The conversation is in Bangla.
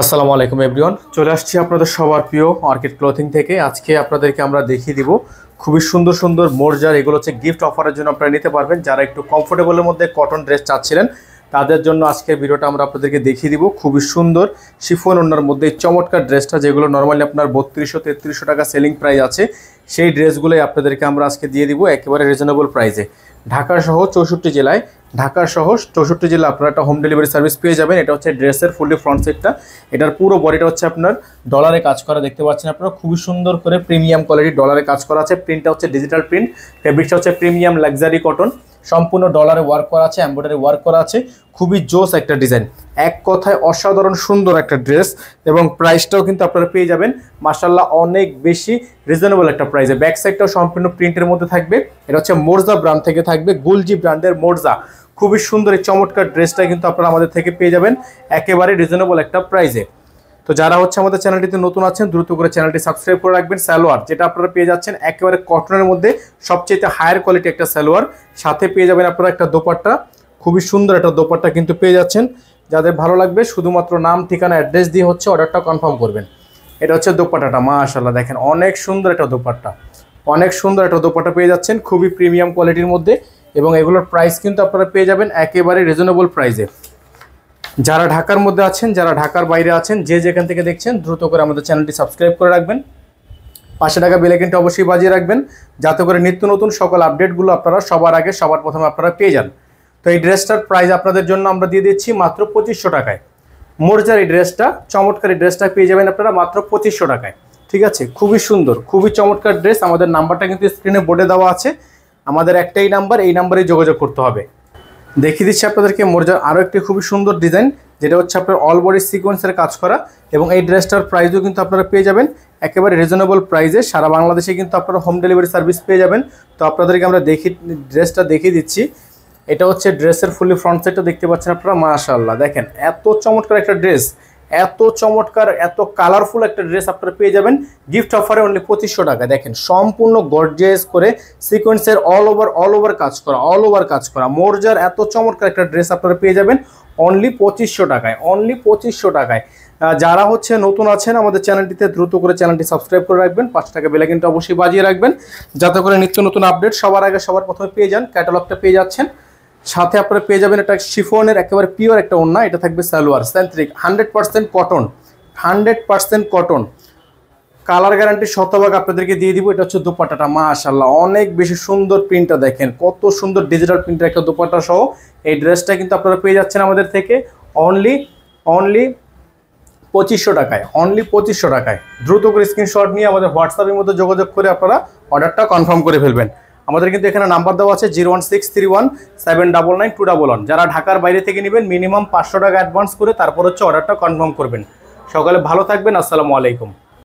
আসসালামু আলাইকুম এভরিওয়ান, চলে আসছি আপনাদের সবার প্রিয় মার্কেট ক্লথিং থেকে। আজকে আপনাদেরকে আমরা দেখিয়ে দিব খুবই সুন্দর সুন্দর মোরজার। এগুলো হচ্ছে গিফট অফারের জন্য আপনারা নিতে পারবেন। যারা একটু কমফোর্টেবলের মধ্যে কটন ড্রেস চাচ্ছিলেন তাদের জন্য আজকের ভিডিওটা আমরা আপনাদেরকে দেখিয়ে দিব। খুবই সুন্দর শিফন ওড়নার মধ্যে চমৎকার ড্রেসটা, যেগুলো নর্মালি আপনার 3200-3300 টাকা সেলিং প্রাইস আছে, সেই ড্রেসগুলোই আপনাদেরকে আমরা আজকে দিয়ে দিব একেবারে রিজনেবল প্রাইসে। ঢাকা সহ 64 জেলায়, ঢাকা সহ 64 জেলা আপনারা একটা হোম ডেলিভারি সার্ভিস পেয়ে যাবেন। এটা হচ্ছে ড্রেসের ফুললি ফ্রন্ট সেটটা। এটার পুরো বডিটা হচ্ছে আপনার ডলারে কাজ করা, দেখতে পাচ্ছেন আপনারা। খুবই সুন্দর করে প্রিমিয়াম কোয়ালিটি ডলারে কাজ করা আছে। প্রিন্টটা হচ্ছে ডিজিটাল প্রিন্ট, ফেব্রিকটা হচ্ছে প্রিমিয়াম লাক্সারি কটন, সম্পূর্ণ ডলারে ওয়ার্ক করা আছে, এমব্রয়ডারি ওয়ার্ক করা আছে। খুবই জোস একটা ডিজাইন, এক কথায় অসাধারণ সুন্দর একটা ড্রেস। এবং প্রাইসটাও কিন্তু আপনারা পেয়ে যাবেন মাশাআল্লাহ অনেক বেশি রিজনেবল একটা প্রাইসে। ব্যাক সাইডটাও সম্পূর্ণ প্রিন্টের মধ্যে থাকবে। এটা হচ্ছে মোরজা ব্র্যান্ড থেকে থাকবে, গুলজি ব্র্যান্ডের মোরজা। খুবই সুন্দর এই চমৎকার ড্রেসটা কিন্তু আপনারা আমাদের থেকে পেয়ে যাবেন একেবারে রিজনেবল একটা প্রাইসে। তো যারা হচ্ছে আমাদের চ্যানেলটিতে নতুন আছেন দ্রুত করে চ্যানেলটি সাবস্ক্রাইব করে রাখবেন। সালোয়ার যেটা আপনারা পেয়ে যাচ্ছেন একেবারে কটনের মধ্যে সবচেয়ে হায়ার কোয়ালিটি একটা সালোয়ার, সাথে পেয়ে যাবেন আপনারা একটা দোপাট্টা। খুবই সুন্দর একটা দোপাট্টা কিন্তু পেয়ে যাচ্ছেন। যাদের ভালো লাগবে শুধুমাত্র নাম, ঠিকানা, অ্যাড্রেস দিয়ে হচ্ছে অর্ডারটা কনফার্ম করবেন। এটা হচ্ছে দোপাট্টাটা, মাশাআল্লাহ দেখেন অনেক সুন্দর একটা দোপাট্টা, অনেক সুন্দর একটা দোপাট্টা পেয়ে যাচ্ছেন খুবই প্রিমিয়াম কোয়ালিটির মধ্যে। এবং এগুলোর প্রাইস কিন্তু আপনারা পেয়ে যাবেন একেবারে রিজনেবল প্রাইসে। যারা ঢাকার মধ্যে আছেন, যারা ঢাকার বাইরে আছেন, যে যেখান থেকে দেখছেন দ্রুত করে আমাদের চ্যানেলটি সাবস্ক্রাইব করে রাখবেন। পাশে টাকা বেল আইকনটা অবশ্যই বাজিয়ে রাখবেন, যাতে করে নিত্য নতুন সকল আপডেটগুলো আপনারা সবার আগে সবার প্রথমে আপনারা পেয়ে যান। তো এই ড্রেসটার প্রাইস আপনাদের জন্য আমরা দিয়ে দিচ্ছি মাত্র 2500 টাকায়। মোরজার এই ড্রেসটা, চমৎকার এই ড্রেসটা পেয়ে যাবেন আপনারা মাত্র 2500 টাকায়। ঠিক আছে, খুবই সুন্দর, খুবই চমৎকার ড্রেস। আমাদের নাম্বারটা কিন্তু স্ক্রিনে বোর্ডে দেওয়া আছে, আমাদের একটাই নাম্বার, এই নাম্বারেই যোগাযোগ করতে হবে। দেখিয়ে দিচ্ছি আপনাদেরকে মোরজার আরও একটি খুবই সুন্দর ডিজাইন, যেটা হচ্ছে আপনার অল বডি সিকোয়েন্সের কাজ করা। এবং এই ড্রেসটার প্রাইসও কিন্তু আপনারা পেয়ে যাবেন একেবারে রিজনেবল প্রাইসে। সারা বাংলাদেশে কিন্তু আপনারা হোম ডেলিভারি সার্ভিস পেয়ে যাবেন। তো আপনাদেরকে আমরা ড্রেসটা দেখিয়ে দিচ্ছি। এটা হচ্ছে ড্রেসের ফুলি ফ্রন্ট সাইডটা, দেখতে পাচ্ছেন আপনারা। মাশাআল্লাহ দেখেন এত চমৎকার একটা ড্রেস, এত চমৎকার এত কালারফুল একটা ড্রেস আপনারা পেয়ে যাবেন গিফট অফারে অনলি 2500 টাকা। দেখেন সম্পূর্ণ গর্জিয়াস করে সিকোয়েন্সের অল ওভার কাজ করা, অল ওভার কাজ করা মোরজার এত চমৎকার একটা ড্রেস আপনারা পেয়ে যাবেন অনলি 2500 টাকায়, অনলি 2500 টাকায়। যারা হচ্ছে নতুন আছেন আমাদের চ্যানেলটিতে দ্রুত করে চ্যানেলটি সাবস্ক্রাইব করে রাখবেন, 5 টাকা বেল আইকনটা অবশ্যই বাজিয়ে রাখবেন, যাতে করে নিত্য নতুন আপডেট সবার আগে সবার প্রথমে পেয়ে যান। ক্যাটালগটা পেয়ে যাচ্ছেন, সাথে আপনারা পেয়ে যাবেন একটা শিফনের একেবারে পিওর একটা ওড়না। এটা থাকবে salwar centric, 100% cotton, 100% cotton, colour guarantee শতভাগ আপনাদেরকে দিয়ে দিব। এটা হচ্ছে দোপাট্টাটা, মাশাআল্লাহ অনেক বেশি সুন্দর প্রিন্টটা দেখেন, কত সুন্দর ডিজিটাল প্রিন্টের একটা দোপাট্টা সহ এই ড্রেসটা কিন্তু আপনারা পেয়ে যাচ্ছেন আমাদের থেকে অনলি 2500 টাকায়, অনলি 2500 টাকায়। দ্রুত করে স্ক্রিনশট নিয়ে আমাদের হোয়াটসঅ্যাপের মধ্যে যোগাযোগ করে আপনারা অর্ডারটা কনফার্ম করে ফেলবেন। আমাদের কিন্তু এখানে নাম্বার দেওয়া আছে 01631799211। যারা ঢাকার বাইরে থেকে নেবেন মিনিমাম 500 টাকা অ্যাডভান্স করে তারপর হচ্ছে অর্ডারটা কনফার্ম করবেন। সকালে ভালো থাকবেন, আসসালামু আলাইকুম।